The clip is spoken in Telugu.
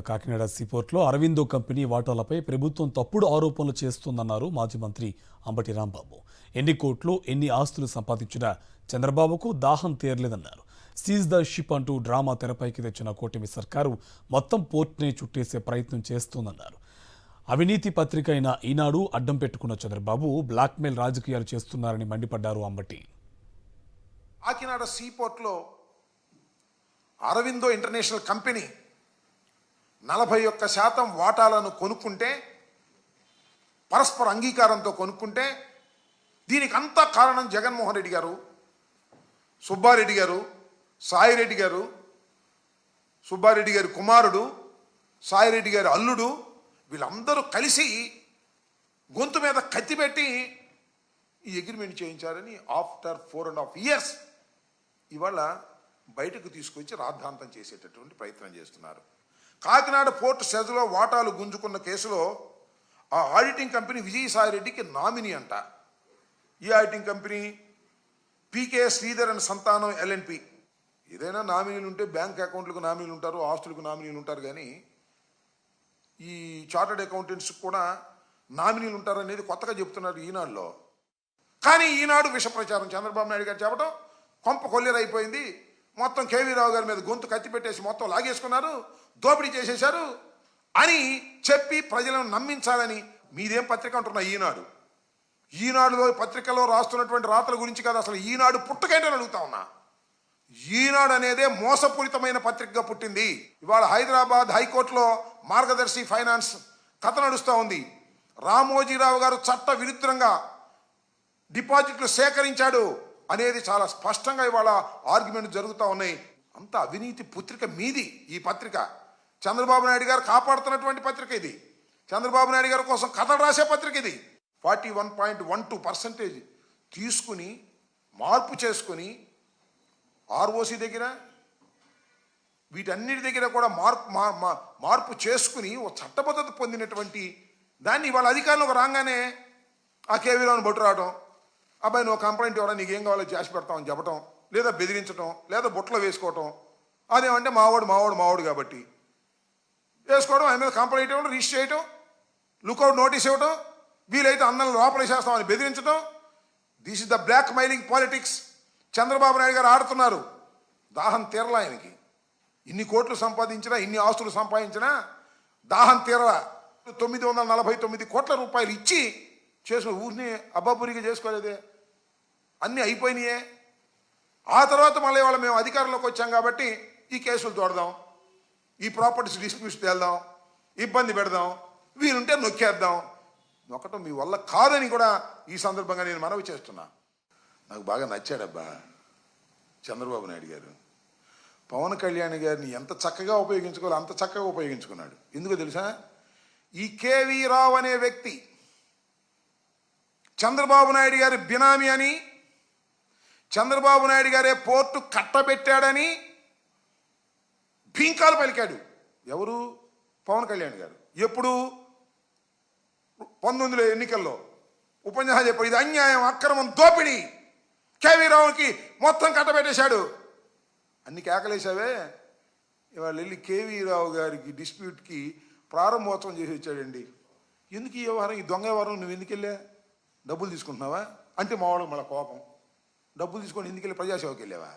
కాకినాడ సీపోర్ట్లో అరవిందో కంపెనీ వాటాలపై ప్రభుత్వం తప్పుడు ఆరోపణలు చేస్తోందన్నారు మాజీ మంత్రి అంబటి రాంబాబు. ఎన్ని కోట్లు ఎన్ని ఆస్తులు సంపాదించినా చంద్రబాబుకు దాహం తీరలేదన్నారు. సీజ్ ద షిప్ అంటూ డ్రామా తెరపైకి తెచ్చిన కూటమి సర్కారు మొత్తం పోర్ట్నే చుట్టేసే ప్రయత్నం చేస్తోందన్నారు. అవినీతి పత్రిక అయిన ఈనాడు అడ్డం పెట్టుకున్న చంద్రబాబు బ్లాక్మెయిల్ రాజకీయాలు చేస్తున్నారని మండిపడ్డారు అంబటి. కాకినాడ సీపోర్ట్లో అరవిందో ఇంటర్నేషనల్ కంపెనీ 41% వాటాలను కొనుక్కుంటే, పరస్పర అంగీకారంతో కొనుక్కుంటే, దీనికి అంతా కారణం జగన్మోహన్ రెడ్డి గారు, సుబ్బారెడ్డి గారు, సాయిరెడ్డి గారు, సుబ్బారెడ్డి గారి కుమారుడు, సాయిరెడ్డి గారి అల్లుడు, వీళ్ళందరూ కలిసి గొంతు మీద కత్తి పెట్టి ఈ అగ్రిమెంట్ చేయించారని ఆఫ్టర్ 4.5 years ఇవాళ బయటకు తీసుకొచ్చి రాద్ధాంతం చేసేటటువంటి ప్రయత్నం చేస్తున్నారు. కాకినాడ పోర్ట్ సెజ్లో వాటాలు గుంజుకున్న కేసులో ఆ ఆడిటింగ్ కంపెనీ విజయసాయిరెడ్డికి నామినీ అంట. ఈ auditing company PK Sridhar and సంతానం ఎల్ఎన్పి. ఏదైనా నామినీలు ఉంటే బ్యాంక్ అకౌంట్లకు నామినీలు ఉంటారు, ఆస్తులకు నామినీలు ఉంటారు, కానీ ఈ చార్టర్డ్ అకౌంటెంట్స్కి కూడా నామినీలు ఉంటారు అనేది కొత్తగా చెప్తున్నారు ఈనాడులో. కానీ ఈనాడు విష ప్రచారం చంద్రబాబు నాయుడు గారు చెప్పడం కొంప కొల్లేరైపోయింది. మొత్తం కేవీ రావు గారి మీద గొంతు కత్తి పెట్టేసి మొత్తం లాగేసుకున్నారు, దోపిడీ చేసేశారు అని చెప్పి ప్రజలను నమ్మించాలని. మీదేం పత్రిక అంటున్నా ఈనాడులో పత్రికలో రాస్తున్నటువంటి రాతల గురించి కాదు, అసలు ఈనాడు పుట్టకేంటని అడుగుతా ఉన్నా. ఈనాడు అనేదే మోసపూరితమైన పత్రికగా పుట్టింది. ఇవాళ హైదరాబాద్ హైకోర్టులో మార్గదర్శి ఫైనాన్స్ కథ నడుస్తూ ఉంది. రామోజీరావు గారు చట్ట విరుద్ధంగా డిపాజిట్లు సేకరించాడు అనేది చాలా స్పష్టంగా ఇవాళ ఆర్గ్యుమెంట్ జరుగుతూ ఉన్నాయి. అంత అవినీతి పత్రిక మీది. ఈ పత్రిక చంద్రబాబు నాయుడు గారు కాపాడుతున్నటువంటి పత్రిక ఇది. చంద్రబాబు నాయుడు గారి కోసం కథలు రాసే పత్రిక ఇది. 41.12% తీసుకుని మార్పు చేసుకుని ఆర్ఓసి దగ్గర వీటన్నిటి దగ్గర కూడా మార్పు చేసుకుని ఓ చట్టబద్ధత పొందినటువంటి దాన్ని ఇవాళ అధికారంలోకి రాగానే ఆ కేవీరావుని బొట్టు రావడం, అబ్బాయి నువ్వు కంప్లైంట్ ఇవ్వడం, నీకేం కావాలో చేసి పెడతామని చెప్పడం, లేదా బెదిరించడం, లేదా బుట్టలో వేసుకోవటం. అదేమంటే మావాడు కాబట్టి వేసుకోవడం, ఆయన మీద కంప్లైంట్ ఇవ్వడం, రిజిస్టర్ చేయటం, లుకౌట్ నోటీస్ ఇవ్వడం, వీలైతే అందరిని లోపలేసేస్తామని బెదిరించడం. This is the blackmailing politics Chandrababu Naidu గారు ఆడుతున్నారు. దాహం తీరలా ఆయనకి. ఇన్ని కోట్లు సంపాదించినా, ఇన్ని ఆస్తులు సంపాదించినా దాహం తీరలా. 949 కోట్ల రూపాయలు ఇచ్చి చేసిన ఊరిని అబ్బాపురిగా చేసుకోలేదే, అన్నీ అయిపోయినాయే. ఆ తర్వాత మళ్ళీ వాళ్ళ మేము అధికారంలోకి వచ్చాం కాబట్టి ఈ కేసులు తోడదాం, ఈ ప్రాపర్టీస్ డిస్ప్యూట్స్ తేల్దాం, ఇబ్బంది పెడదాం, వీలుంటే నొక్కేద్దాం. నొక్కటం మీ వల్ల కాదని కూడా ఈ సందర్భంగా నేను మనవి చేస్తున్నా. నాకు బాగా నచ్చాడబ్బా చంద్రబాబు నాయుడు గారు. పవన్ కళ్యాణ్ గారిని ఎంత చక్కగా ఉపయోగించుకోవాలో అంత చక్కగా ఉపయోగించుకున్నాడు. ఎందుకో తెలుసా? ఈ కేవీ రావు అనే వ్యక్తి చంద్రబాబు నాయుడు గారి బినామీ అని, చంద్రబాబు నాయుడు గారే పోర్టు కట్టబెట్టాడని భీంకాలు పలికాడు. ఎవరు? పవన్ కళ్యాణ్ గారు. ఎప్పుడు? 19 ఎన్నికల్లో ఉపన్యాసం చెప్పాడు. ఇది అన్యాయం, అక్రమం, దోపిడీ, కేవీ రావుకి మొత్తం కట్టబెట్టేశాడు. అన్ని కేకలేసావే. ఇవాళ వెళ్ళి కేవీ రావు గారికి డిస్ప్యూట్కి ప్రారంభోత్సవం చేసి వచ్చాడండి. ఎందుకు ఈ వ్యవహారం, ఈ దొంగ వ్యవహారం నువ్వు ఎందుకు వెళ్ళా? డబ్బులు తీసుకుంటున్నావా అంటే మా వాళ్ళకి మళ్ళీ కోపం. డబ్బులు తీసుకొని ఎందుకు వెళ్ళి ప్రజాసేవకి వెళ్ళావా?